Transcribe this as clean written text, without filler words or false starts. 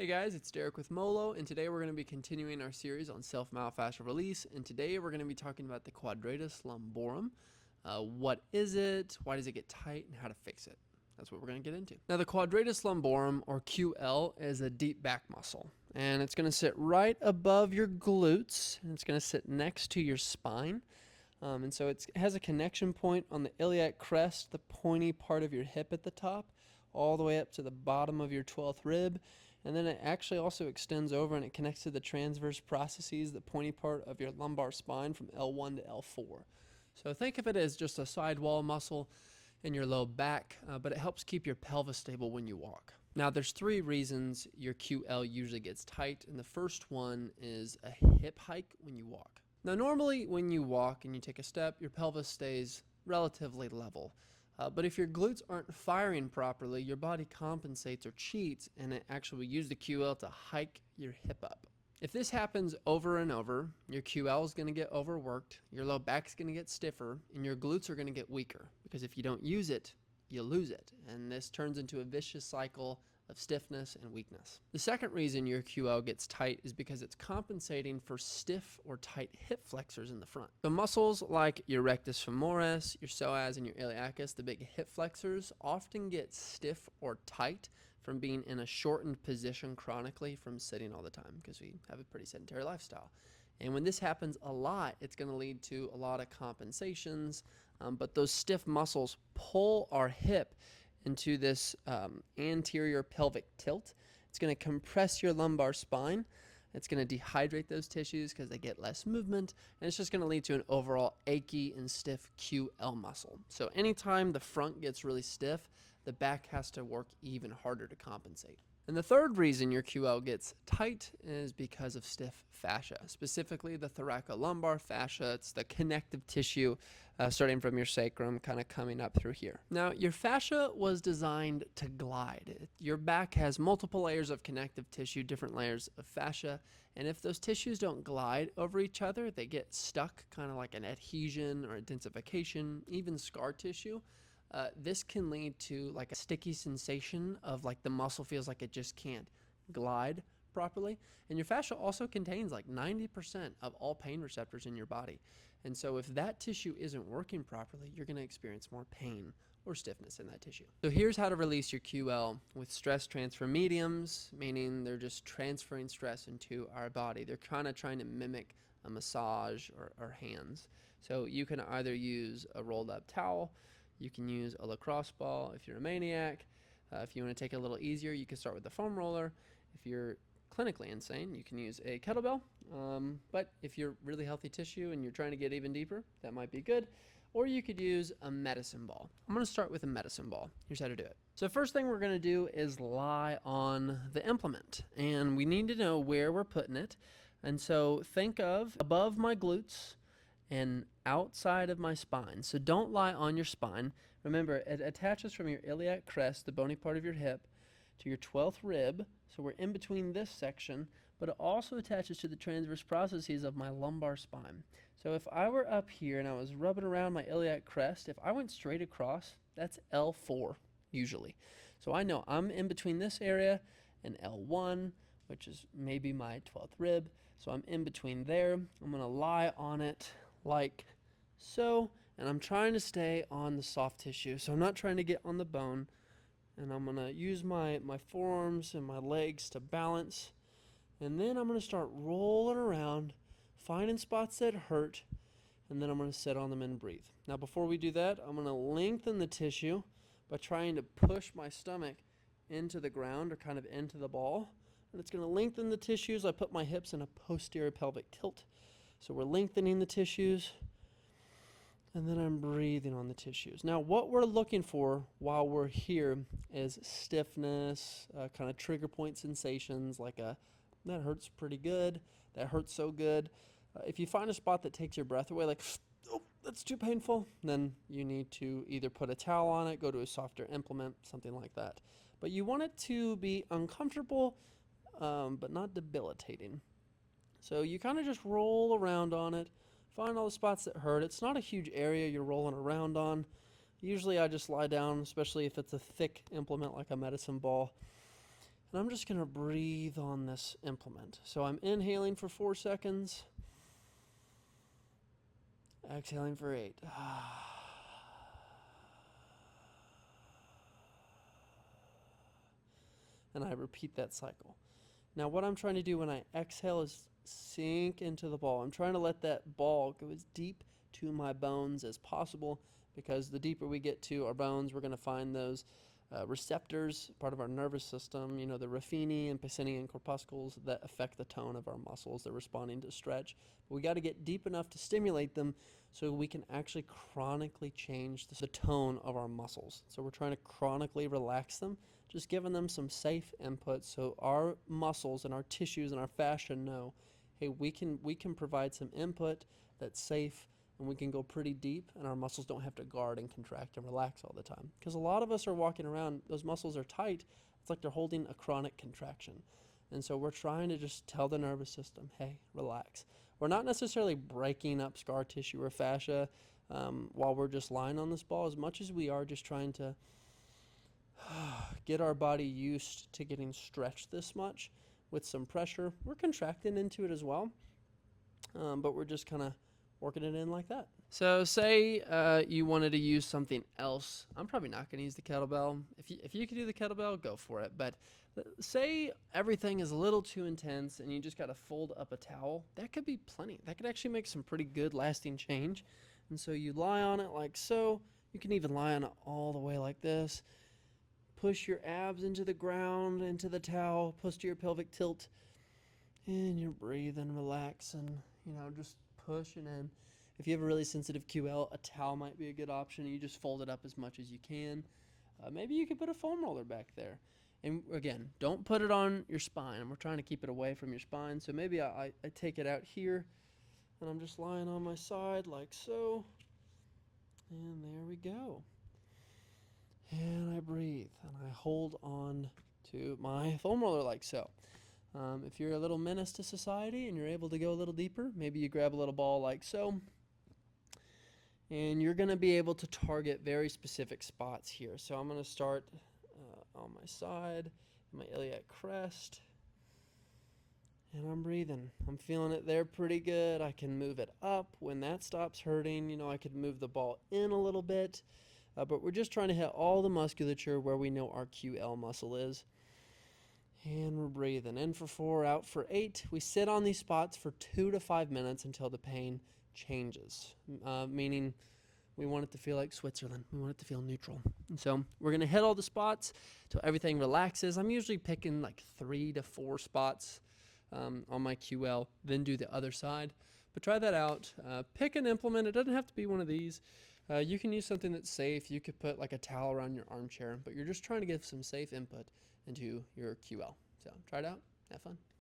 Hey guys, it's Derek with Molo, and today we're going to be continuing our series on self-myofascial release, and today we're going to be talking about the Quadratus lumborum. What is it, why does it get tight, and how to fix it. That's what we're going to get into. Now the Quadratus lumborum, or QL, is a deep back muscle, and it's going to sit right above your glutes, and it's going to sit next to your spine. And so it has a connection point on the iliac crest, the pointy part of your hip at the top, all the way up to the bottom of your 12th rib. And then it actually also extends over and it connects to the transverse processes, the pointy part of your lumbar spine from L1 to L4. So think of it as just a sidewall muscle in your low back, but it helps keep your pelvis stable when you walk. Now there's three reasons your QL usually gets tight, and the first one is a hip hike when you walk. Now normally when you walk and you take a step, your pelvis stays relatively level. But if your glutes aren't firing properly, your body compensates or cheats, and it actually will use the QL to hike your hip up. If this happens over and over, your QL is going to get overworked, your low back is going to get stiffer, and your glutes are going to get weaker. Because if you don't use it, you lose it. And this turns into a vicious cycle of stiffness and weakness. The second reason your QL gets tight is because it's compensating for stiff or tight hip flexors in the front. So muscles like your rectus femoris, your psoas, and your iliacus, the big hip flexors, often get stiff or tight from being in a shortened position chronically from sitting all the time, because we have a pretty sedentary lifestyle. And when this happens a lot, it's going to lead to a lot of compensations, but those stiff muscles pull our hip into this anterior pelvic tilt. It's going to compress your lumbar spine. It's going to dehydrate those tissues because they get less movement, and it's just going to lead to an overall achy and stiff QL muscle. So anytime the front gets really stiff, the back has to work even harder to compensate. And the third reason your QL gets tight is because of stiff fascia, specifically the thoracolumbar fascia. It's the connective tissue starting from your sacrum, kind of coming up through here. Now, your fascia was designed to glide. Your back has multiple layers of connective tissue, different layers of fascia, and if those tissues don't glide over each other, they get stuck, kind of like an adhesion or densification, even scar tissue. This can lead to like a sticky sensation of like the muscle feels like it just can't glide properly. And your fascia also contains like 90% of all pain receptors in your body. And so if that tissue isn't working properly, you're going to experience more pain or stiffness in that tissue. So here's how to release your QL with stress transfer mediums, meaning they're just transferring stress into our body. They're kind of trying to mimic a massage or hands. So you can either use a rolled up towel, you can use a lacrosse ball if you're a maniac. If you want to take it a little easier, you can start with the foam roller. If you're clinically insane, you can use a kettlebell. But if you're really healthy tissue and you're trying to get even deeper, that might be good. Or you could use a medicine ball. I'm going to start with a medicine ball. Here's how to do it. So first thing we're going to do is lie on the implement. And we need to know where we're putting it. And so think of above my glutes and outside of my spine. So don't lie on your spine. Remember, it attaches from your iliac crest, the bony part of your hip, to your 12th rib. So we're in between this section, but it also attaches to the transverse processes of my lumbar spine. So if I were up here and I was rubbing around my iliac crest, if I went straight across, that's L4 usually. So I know I'm in between this area and L1, which is maybe my 12th rib. So I'm in between there. I'm going to lie on it like so, and I'm trying to stay on the soft tissue, so I'm not trying to get on the bone, and I'm going to use my forearms and my legs to balance, and then I'm going to start rolling around, finding spots that hurt, and then I'm going to sit on them and breathe. Now before we do that, I'm going to lengthen the tissue by trying to push my stomach into the ground or kind of into the ball, and it's going to lengthen the tissues. I put my hips in a posterior pelvic tilt. So we're lengthening the tissues, and then I'm breathing on the tissues. Now, what we're looking for while we're here is stiffness, kind of trigger point sensations, like that hurts pretty good, that hurts so good. If you find a spot that takes your breath away, like, oh, that's too painful, then you need to either put a towel on it, go to a softer implement, something like that. But you want it to be uncomfortable, but not debilitating. So you kind of just roll around on it, find all the spots that hurt. It's not a huge area you're rolling around on. Usually I just lie down, especially if it's a thick implement like a medicine ball, And I'm just going to breathe on this implement. So I'm inhaling for 4 seconds, exhaling for 8. And I repeat that cycle. Now what I'm trying to do when I exhale is sink into the ball. I'm trying to let that ball go as deep to my bones as possible, because the deeper we get to our bones, we're going to find those receptors, part of our nervous system, you know, the Ruffini and Pacinian corpuscles that affect the tone of our muscles. They're responding to stretch. But we got to get deep enough to stimulate them so we can actually chronically change the tone of our muscles. So we're trying to chronically relax them, just giving them some safe input so our muscles and our tissues and our fascia know, hey, we can provide some input that's safe, and we can go pretty deep, and our muscles don't have to guard and contract and relax all the time. Because a lot of us are walking around, those muscles are tight, it's like they're holding a chronic contraction. And so we're trying to just tell the nervous system, hey, relax. We're not necessarily breaking up scar tissue or fascia while we're just lying on this ball, as much as we are just trying to get our body used to getting stretched this much with some pressure. We're contracting into it as well, but we're just kind of working it in like that. So say you wanted to use something else. I'm probably not going to use the kettlebell. If you could do the kettlebell, go for it. But say everything is a little too intense and you just got to fold up a towel. That could be plenty. That could actually make some pretty good lasting change. And so you lie on it like so. You can even lie on it all the way like this. Push your abs into the ground, into the towel. Posterior pelvic tilt. And you're breathing, relaxing, you know, just pushing in. If you have a really sensitive QL, a towel might be a good option. You just fold it up as much as you can. Maybe you could put a foam roller back there. And again, don't put it on your spine. We're trying to keep it away from your spine. So maybe I take it out here, and I'm just lying on my side like so. And there we go. And I breathe, and I hold on to my foam roller like so. If you're a little menace to society and you're able to go a little deeper, maybe you grab a little ball like so, and you're going to be able to target very specific spots here. So I'm going to start on my side, my iliac crest, and I'm breathing. I'm feeling it there pretty good. I can move it up when that stops hurting. You know, I could move the ball in a little bit, but we're just trying to hit all the musculature where we know our QL muscle is. And we're breathing in for 4, out for 8. We sit on these spots for 2 to 5 minutes until the pain changes, meaning we want it to feel like Switzerland. We want it to feel neutral. And so we're going to hit all the spots till everything relaxes. I'm usually picking like 3 to 4 spots on my QL, then do the other side. But try that out. Pick an implement. It doesn't have to be one of these. You can use something that's safe. You could put like a towel around your armchair, but you're just trying to give some safe input into your QL. So try it out. Have fun.